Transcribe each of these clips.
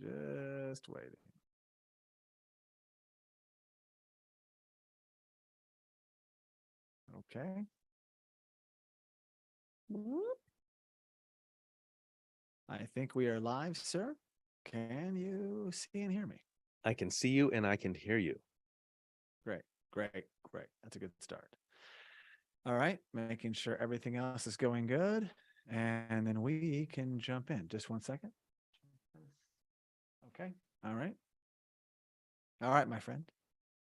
Just waiting. Okay. I think we are live, sir. Can you see and hear me? I can see you and I can hear you. Great. That's a good start. All right, making sure everything else is going good. And then we can jump in. Just 1 second. Okay. All right. All right, my friend.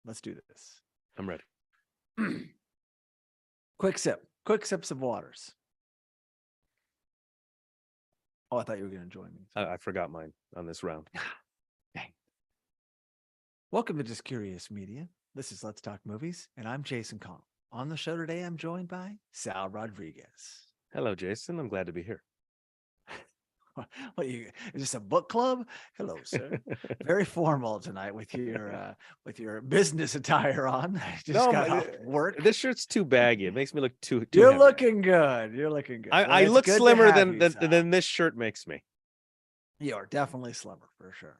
Let's do this. I'm ready. Quick sips of waters. Oh, I thought you were going to join me. I forgot mine on this round. Dang. Welcome to Just Curious Media. This is Let's Talk Movies, and I'm Jason Connell. On the show today, I'm joined by Sal Rodriguez. Hello, Jason. I'm glad to be here. What are you? Is this a book club? Hello, sir. Very formal tonight with your business attire on. Just got off work. This shirt's too baggy. It makes me look too. You're heavy. looking good. You're looking good. I look slimmer than this shirt makes me. You are definitely slimmer for sure.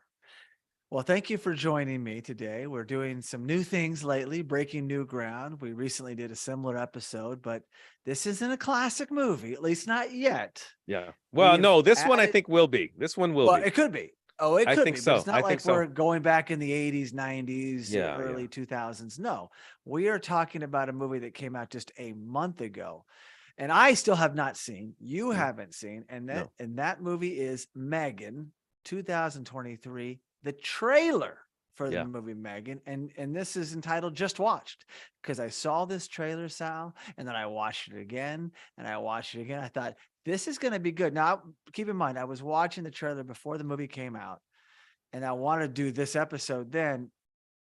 Well, thank you for joining me today. We're doing some new things lately, breaking new ground. We recently did a similar episode, but this isn't a classic movie, at least not yet. Yeah. Well, no, this one I think will be. This one will be. It could be. Oh, it could I think be. So. But it's not like we're going back in the 80s, 90s, early 2000s. No, we are talking about a movie that came out just a month ago. And I still have not seen. You haven't seen. And that movie is M3GAN, 2023. The trailer for the movie M3GAN, and this is entitled Just Watched, because I saw this trailer, Sal, and then I watched it again, and I watched it again. I thought, this is going to be good. Now, keep in mind, I was watching the trailer before the movie came out, and I want to do this episode then,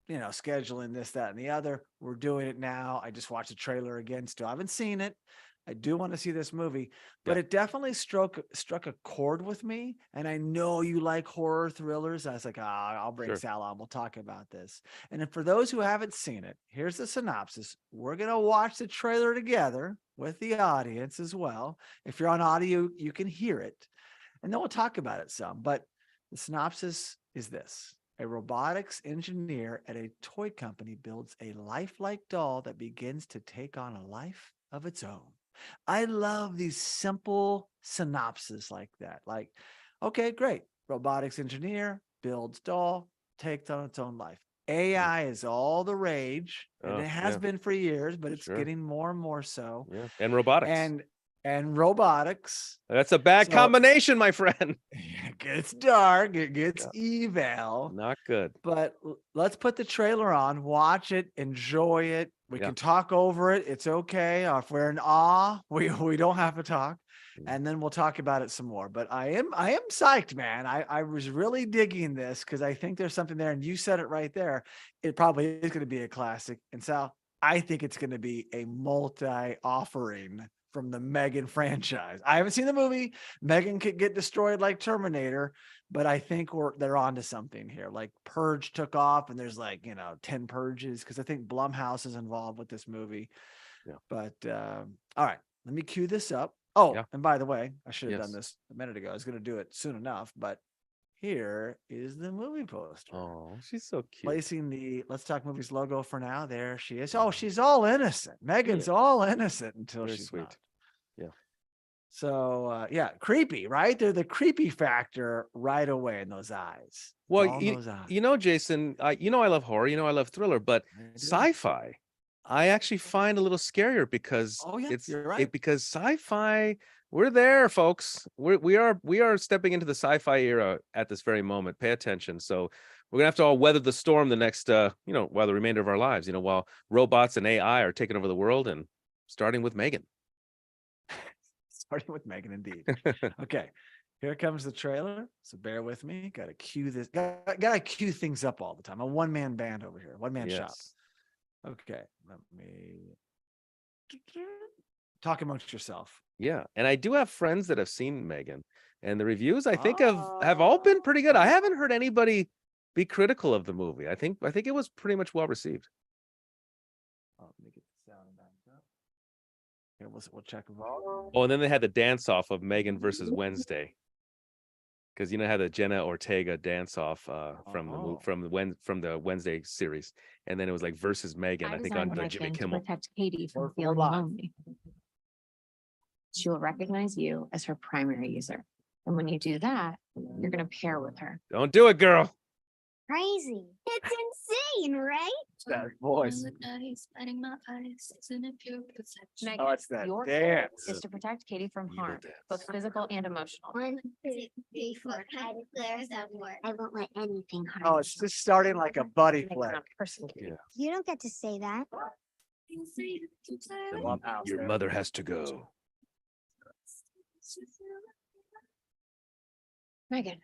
scheduling this, that, and the other. We're doing it now. I just watched the trailer again. Still haven't seen it. I do want to see this movie, but it definitely struck a chord with me. And I know you like horror thrillers. I was like, I'll bring Sal on. We'll talk about this. And then for those who haven't seen it, here's the synopsis. We're going to watch the trailer together with the audience as well. If you're on audio, you can hear it. And then we'll talk about it some. But the synopsis is this. A robotics engineer at a toy company builds a lifelike doll that begins to take on a life of its own. I love these simple synopses like that. Like, okay, great. Robotics engineer builds doll, takes on its own life. AI is all the rage, and it has been for years, but it's getting more and more so. Yeah, and robotics. And robotics. That's a bad combination, my friend. It gets dark. It gets evil. Not good. But let's put the trailer on, watch it, enjoy it. We can talk over it. It's okay. If we're in awe, we don't have to talk. And then we'll talk about it some more. But I am psyched, man. I was really digging this because I think there's something there. And you said it right there. It probably is going to be a classic. And Sal, I think it's going to be a multi-offering from the M3GAN franchise. I haven't seen the movie. M3GAN could get destroyed like Terminator, but I think they're onto something here. Like Purge took off, and there's 10 Purges, because I think Blumhouse is involved with this movie. Yeah. But all right, let me cue this up. Oh, and by the way, I should have done this a minute ago. I was going to do it soon enough, but here is the movie poster. Oh, she's so cute. Placing the Let's Talk Movies logo for now. There she is. Oh, she's all innocent. M3GAN's all innocent until she's sweet. Not. Yeah. So, creepy, right? They're the creepy factor right away in those eyes. Well, Jason, I love horror, I love thriller, but sci-fi, I actually find a little scarier because you're right. Because sci-fi, we're there, folks. We are stepping into the sci-fi era at this very moment. Pay attention. So we're gonna have to all weather the storm the next, while the remainder of our lives, while robots and AI are taking over the world, and starting with M3GAN. Starting with M3GAN, indeed. Okay, here comes the trailer. So bear with me. Got to cue this. Got to cue things up all the time. A one-man band over here. One-man shop. Okay, let me talk amongst yourself. Yeah, and I do have friends that have seen M3GAN, and the reviews I think have all been pretty good. I haven't heard anybody be critical of the movie. I think it was pretty much well received. Let me get the sound back up. Here, we'll check volume. Oh, and then they had the dance off of M3GAN versus Wednesday. because you know how the Jenna Ortega dance off from the Wednesday series, and then it was like versus Megan, I think on the Jimmy Kimmel. To protect Katie from feeling lonely. She will recognize you as her primary user, and when you do that, you're going to pair with her. Don't do it, girl. Crazy. It's insane, right? That voice. Megan, Oh, it's that your dance. goal is to protect Katie from harm, both physical and emotional. 1, 2, 3, 4. There's that word. I won't let anything harm Oh, it's just starting like a buddy flick. Yeah. You don't get to say that. Your mother has to go. Megan,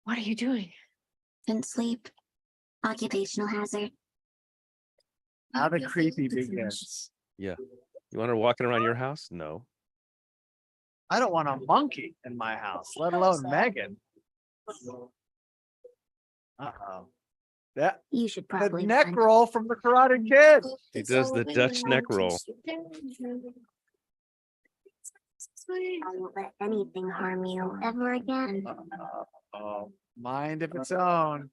what are you doing? Couldn't sleep. Occupational hazard. How the creepy begins. Yeah. You want her walking around your house? No. I don't want a monkey in my house, let alone Megan. Uh-oh. That You should the probably neck run. roll from the Karate Kid. He does the Dutch neck roll. I won't let anything harm you ever again. Mind of its own.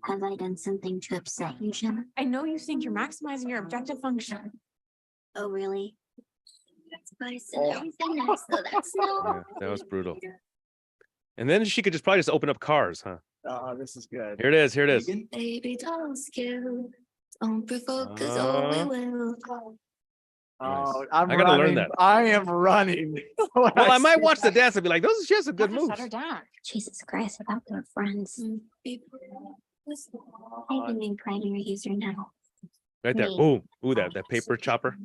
Have I done something to upset you, Jenna? I know you think you're maximizing your objective function. Oh, really? Oh. Yeah, that was brutal. And then she could probably just open up cars, huh? Oh, this is good. Here it is. Here it is. Baby, don't scare. Don't provoke, 'cause we will. Oh, I I'm gotta running. learn that. I am running. Well, I might watch the dance and be like, she has some good moves. Shut her down. Jesus Christ, I thought we were friends. Oh, I've been in primary user now. Right there. Me. Boom. Ooh, that paper chopper.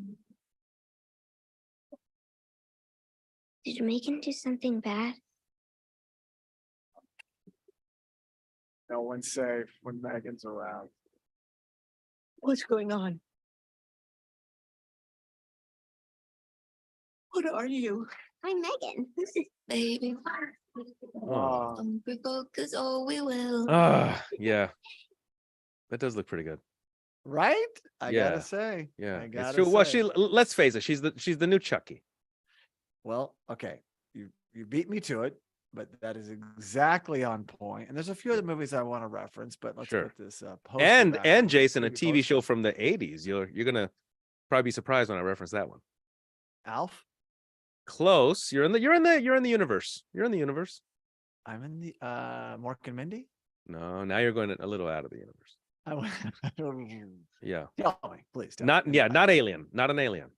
Did Megan do something bad? no one's safe when Megan's around. What's going on? What are you? I'm Megan. Baby, Oh, don't provoke, 'cause we will. Yeah. That does look pretty good. right? I Yeah. gotta say. Yeah. I It's gotta true. Well, say. let's face it, she's the new Chucky. Well, okay. You beat me to it, but that is exactly on point. And there's a few other movies I want to reference, but let's Sure. put this poster And back on, Jason, a TV TV poster. show from the 80s. You're gonna probably be surprised when I reference that one. Alf. Close. You're in the universe. You're in the universe. I'm in the Mork and Mindy. No, now you're going a little out of the universe. I went, Yeah. tell me, please. Tell Not me. not alien. Not an alien.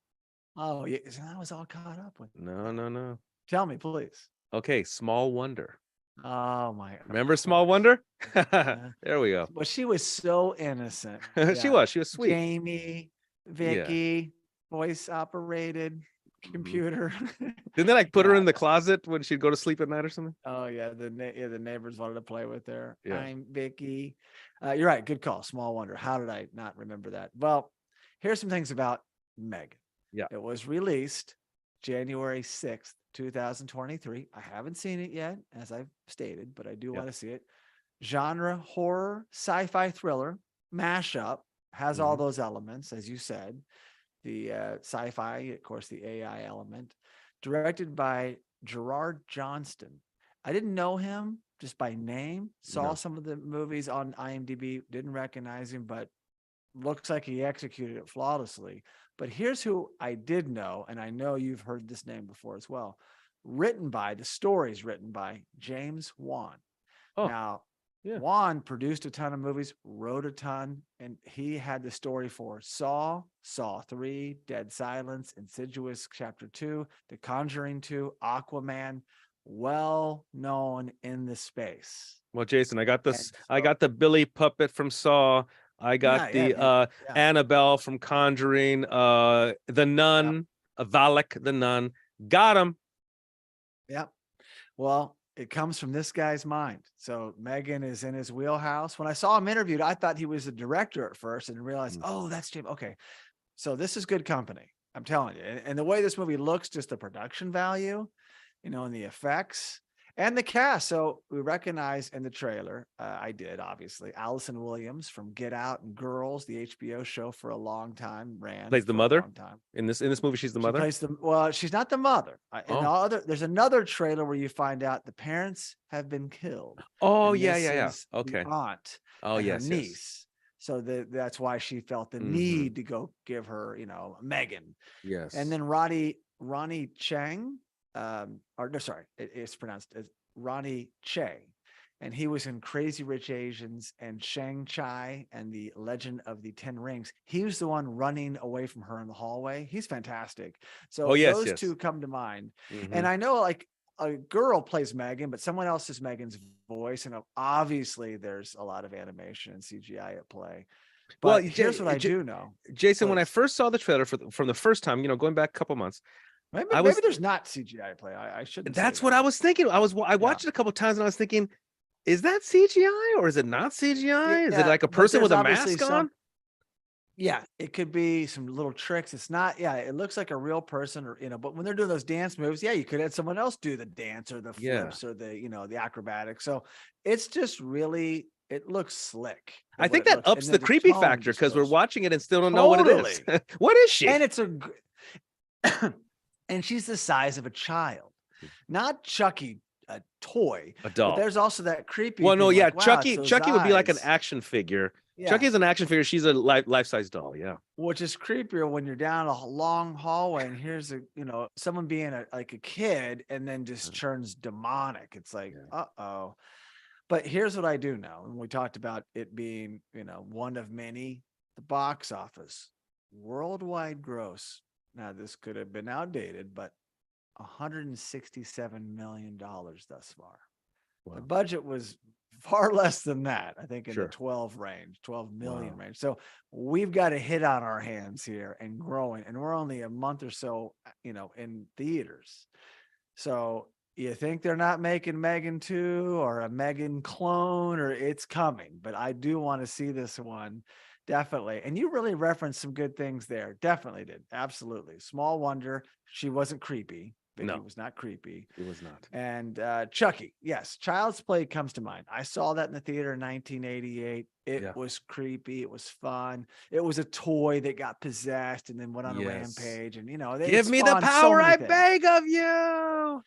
Oh, yeah. So I was all caught up with. No. Tell me, please. Okay, Small Wonder. Oh my. Remember Small Wonder? Yeah. There we go. Well, she was so innocent. She Yeah. was sweet. Jamie, Vicky, voice operated computer. Didn't they like put her Yeah. in the closet when she'd go to sleep at night or something? Oh yeah, the neighbors wanted to play with her. Yeah. I'm Vicky. You're right. Good call. Small Wonder. How did I not remember that? Well, here's some things about Meg. Yeah. It was released January 6th, 2023. I haven't seen it yet, as I've stated, but I do want to see it. Genre horror, sci-fi thriller, mashup, has all those elements, as you said. The sci-fi, of course, the AI element. Directed by Gerard Johnstone. I didn't know him just by name. Saw No. some of the movies on IMDb, didn't recognize him, but looks like he executed it flawlessly. But here's who I did know, and I know you've heard this name before as well. The story's written by James Wan. Oh, Now, yeah. Wan produced a ton of movies, wrote a ton, and he had the story for Saw, Saw 3, Dead Silence, Insidious Chapter 2, The Conjuring 2, Aquaman, well known in the space. Well, Jason, I got this. And I so- got the Billy puppet from Saw. I got Yeah, the yeah. Annabelle from Conjuring. The Nun, Valak the Nun. Got him. Yep. Well, it comes from this guy's mind. So Megan is in his wheelhouse. When I saw him interviewed, I thought he was a director at first and realized, oh, that's Jim. Okay. So this is good company. I'm telling you. And the way this movie looks, just the production value, and the effects. And the cast. So we recognize in the trailer, I did obviously, Allison Williams from Get Out and Girls, the HBO show for a long time, Plays the for a mother long time. in this movie. She's the She mother. plays well, she's not the mother. In Oh. there's another trailer where you find out the parents have been killed. Oh, and yeah, this yeah, yeah. is Okay. the aunt Oh, and yes, her yes. niece. So that's why she felt the Mhm. need to go give her, M3GAN. Yes. And then Ronny Chieng, it's pronounced as Ronny Chieng, and he was in Crazy Rich Asians and Shang-Chi and the Legend of the Ten Rings. He was the one running away from her in the hallway. He's fantastic. So those two come to mind. Mhm. And I know like a girl plays M3GAN, but someone else is M3GAN's voice. And obviously there's a lot of animation and CGI at play. But Well, here's what I do know. Jason, when I first saw the trailer from the first time, going back a couple months, Maybe there's not CGI play. I shouldn't. That's what I was thinking. I watched it a couple times and I was thinking, is that CGI or is it not CGI? Is it like a person with a mask on? Yeah, it could be some little tricks. It's not. Yeah, it looks like a real person, or but when they're doing those dance moves, yeah, you could have someone else do the dance or the flips or the the acrobatics. So it's just really. It looks slick. I think that ups the creepy factor because we're watching it and still don't know what it is. What is she? And it's and she's the size of a child, not Chucky, a toy, a doll. But there's also that creepy. Well, no, yeah, like, wow, Chucky would be like an action figure. Yeah. Chucky's an action figure. She's a life-size doll. Yeah. Which is creepier when you're down a long hallway and here's someone being a kid and then just turns demonic. It's like, uh-oh. But here's what I do know. And we talked about it being, one of many, the box office, worldwide gross. Now this could have been outdated, but $167 million thus far. Wow. The budget was far less than that. I think in the 12 million range. So we've got a hit on our hands here and growing, and we're only a month or so, in theaters. So you think they're not making M3GAN 2 or a M3GAN clone, or it's coming, but I do want to see this one. Definitely. And you really referenced some good things there. Definitely did. Absolutely. Small wonder. She wasn't creepy. Vicky was not creepy. It was not. And Chucky, yes, Child's Play comes to mind. I saw that in the theater in 1988. It was creepy. It was fun. It was a toy that got possessed and then went on a rampage. And give me the power, I beg of you.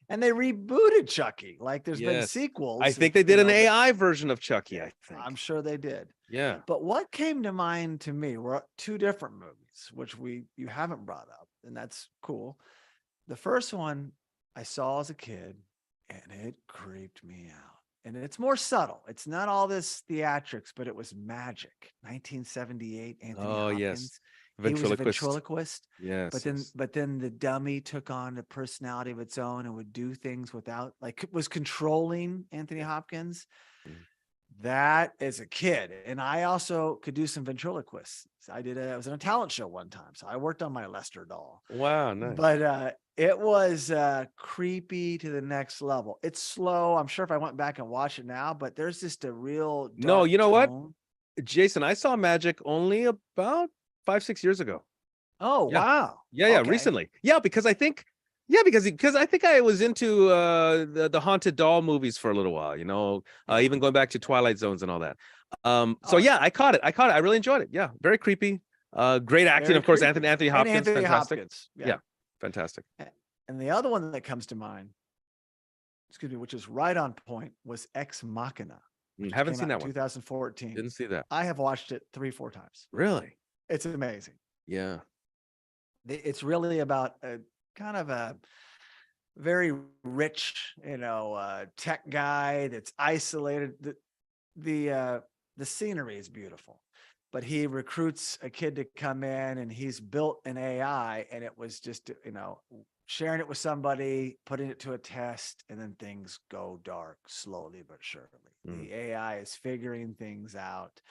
And they rebooted Chucky. Like there's been sequels. I think they did an AI version of Chucky. I think. I'm sure they did. Yeah. But what came to mind to me were two different movies, which you haven't brought up, and that's cool. The first one I saw as a kid, and it creeped me out. And it's more subtle. It's not all this theatrics, but it was Magic, 1978. Anthony Hopkins. Yes. He was a ventriloquist. Yes. But then the dummy took on a personality of its own and would do things without, like, was controlling Anthony Hopkins. That as a kid. And I also could do some ventriloquists. I was in a talent show one time. So I worked on my Lester doll. Wow. Nice. But it was creepy to the next level. It's slow. I'm sure if I went back and watched it now, but there's just a real No, you know tone. What? Jason, I saw Magic only about 5-6 years ago. Oh, wow. Yeah, recently. Yeah, because I think I was into the haunted doll movies for a little while, even going back to Twilight Zones and all that. So yeah, I caught it. I really enjoyed it. Yeah, very creepy. Great acting, of course. Anthony Hopkins, fantastic. Yeah, fantastic. And the other one that comes to mind, which is right on point, was Ex Machina. Haven't seen that one. 2014. Didn't see that. I have watched it 3-4 times. Really? It's amazing. Yeah. It's really about a kind of a very rich, tech guy that's isolated. The scenery is beautiful, but he recruits a kid to come in and he's built an AI, and it was just, sharing it with somebody, putting it to a test, and then things go dark slowly but surely. The AI is figuring things out.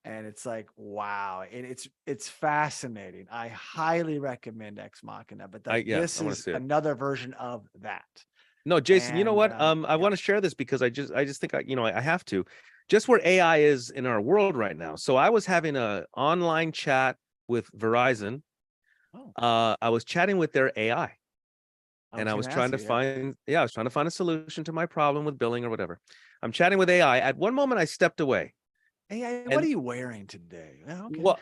And it's like, wow, it's fascinating. I highly recommend Ex Machina, but this is another version of that. No, Jason, you know what? I want to share this because I just think I have to. Just where AI is in our world right now. So I was having an online chat with Verizon. I was chatting with their AI. And I was trying to find, I was trying to find a solution to my problem with billing or whatever. I'm chatting with AI. At one moment, I stepped away. AI, what are you wearing today? Okay. Well,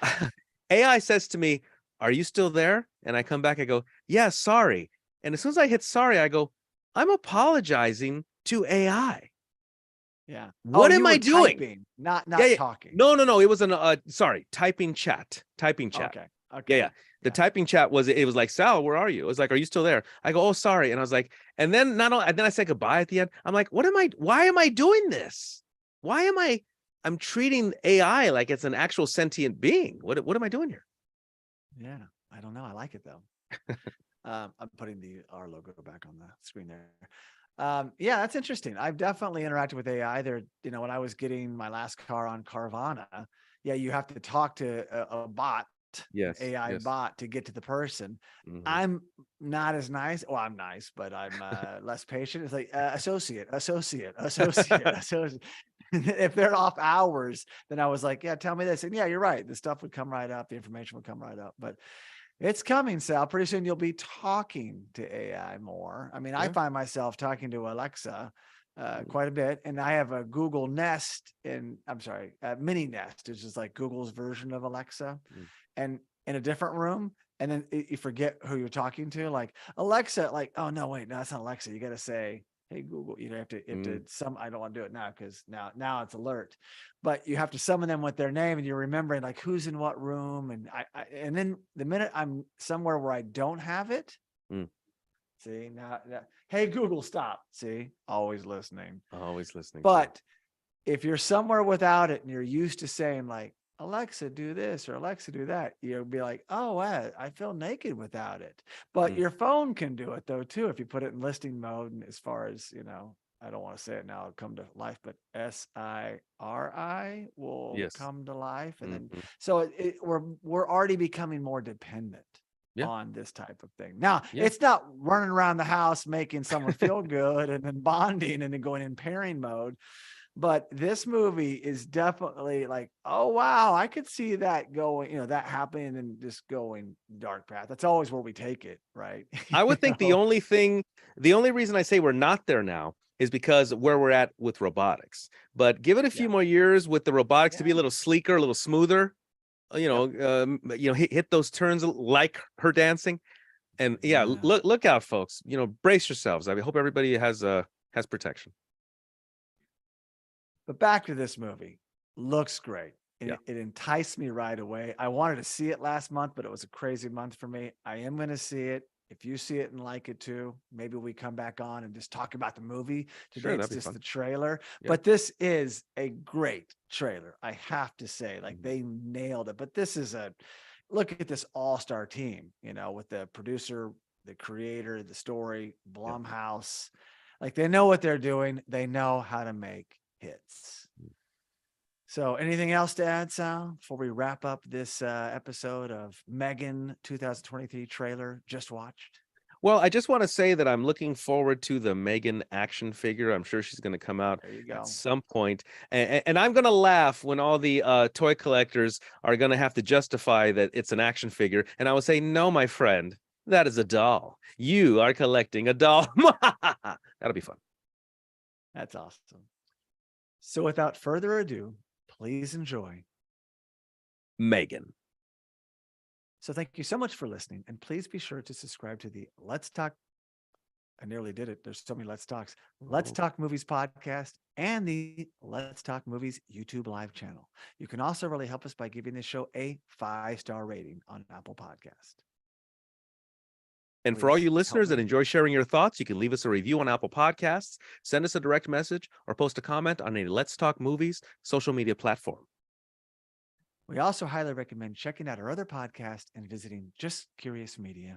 AI says to me, "Are you still there?" And I come back, I go, "Yeah, sorry." And as soon as I hit sorry, I go, "I'm apologizing to AI." Yeah. What am I doing? Typing, not Yeah. talking. No. It was typing chat. Okay. Yeah. The typing chat was, it was like, "Sal, where are you?" It was like, "Are you still there?" I go, "Oh, sorry." And I was like, and then and then I said goodbye at the end. I'm like, why am I doing this? I'm treating AI like it's an actual sentient being. What am I doing here? Yeah, I don't know. I like it though. I'm putting our logo back on the screen there. Yeah, that's interesting. I've definitely interacted with AI there. When I was getting my last car on Carvana, yeah, you have to talk to a bot, AI bot, to get to the person. Mhm. I'm not as nice. Well, I'm nice, but I'm less patient. It's like associate. If they're off hours, then I was like, yeah, tell me this. And yeah, you're right. The stuff would come right up. The information would come right up. But it's coming, Sal. Pretty soon you'll be talking to AI more. I mean, I find myself talking to Alexa quite a bit. And I have a Google Nest Mini Nest, which is like Google's version of Alexa. And in a different room. And then you forget who you're talking to. Like Alexa, like, oh no, wait, no, that's not Alexa. You got to say, hey, Google, you have to I don't want to do it now because now it's alert, but you have to summon them with their name and you're remembering like who's in what room. And and then the minute I'm somewhere where I don't have it, see now, hey, Google, stop. See, always listening. But if you're somewhere without it and you're used to saying like, Alexa, do this or Alexa, do that, you'll be like, oh, I feel naked without it. But your phone can do it though, too, if you put it in listening mode. And as far as, I don't want to say it now, it'll come to life, but SIRI will come to life. And then, so we're already becoming more dependent on this type of thing. Now, it's not running around the house, making someone feel good and then bonding and then going in pairing mode. But this movie is definitely like, oh, wow, I could see that going, that happening and just going dark path. That's always where we take it, right? I would think the only reason I say we're not there now is because where we're at with robotics. But give it a few more years with the robotics to be a little sleeker, a little smoother, hit those turns like her dancing. And look out, folks, brace yourselves. I hope everybody has protection. But back to this movie. Looks great. It enticed me right away. I wanted to see it last month, but it was a crazy month for me. I am going to see it. If you see it and like it too, maybe we come back on and just talk about the movie. Today it's just the trailer. But this is a great trailer. I have to say, like they nailed it. But this is look at this all-star team, with the producer, the creator, the story, Blumhouse. Like they know what they're doing. They know how to make hits. So anything else to add, Sal, before we wrap up this episode of M3GAN 2023 trailer just watched? Well, I just want to say that I'm looking forward to the M3GAN action figure. I'm sure she's going to come out at some point. And I'm going to laugh when all the toy collectors are going to have to justify that it's an action figure. And I will say, no, my friend, that is a doll. You are collecting a doll. That'll be fun. That's awesome. So without further ado, please enjoy M3GAN. So thank you so much for listening. And please be sure to subscribe to the Let's Talk. I nearly did it. There's so many Let's Talks. Let's Talk Movies podcast and the Let's Talk Movies YouTube live channel. You can also really help us by giving this show a 5-star rating on Apple Podcast. And for all you listeners that enjoy sharing your thoughts, you can leave us a review on Apple Podcasts, send us a direct message, or post a comment on a Let's Talk Movies social media platform. We also highly recommend checking out our other podcast and visiting justcuriousmedia.com.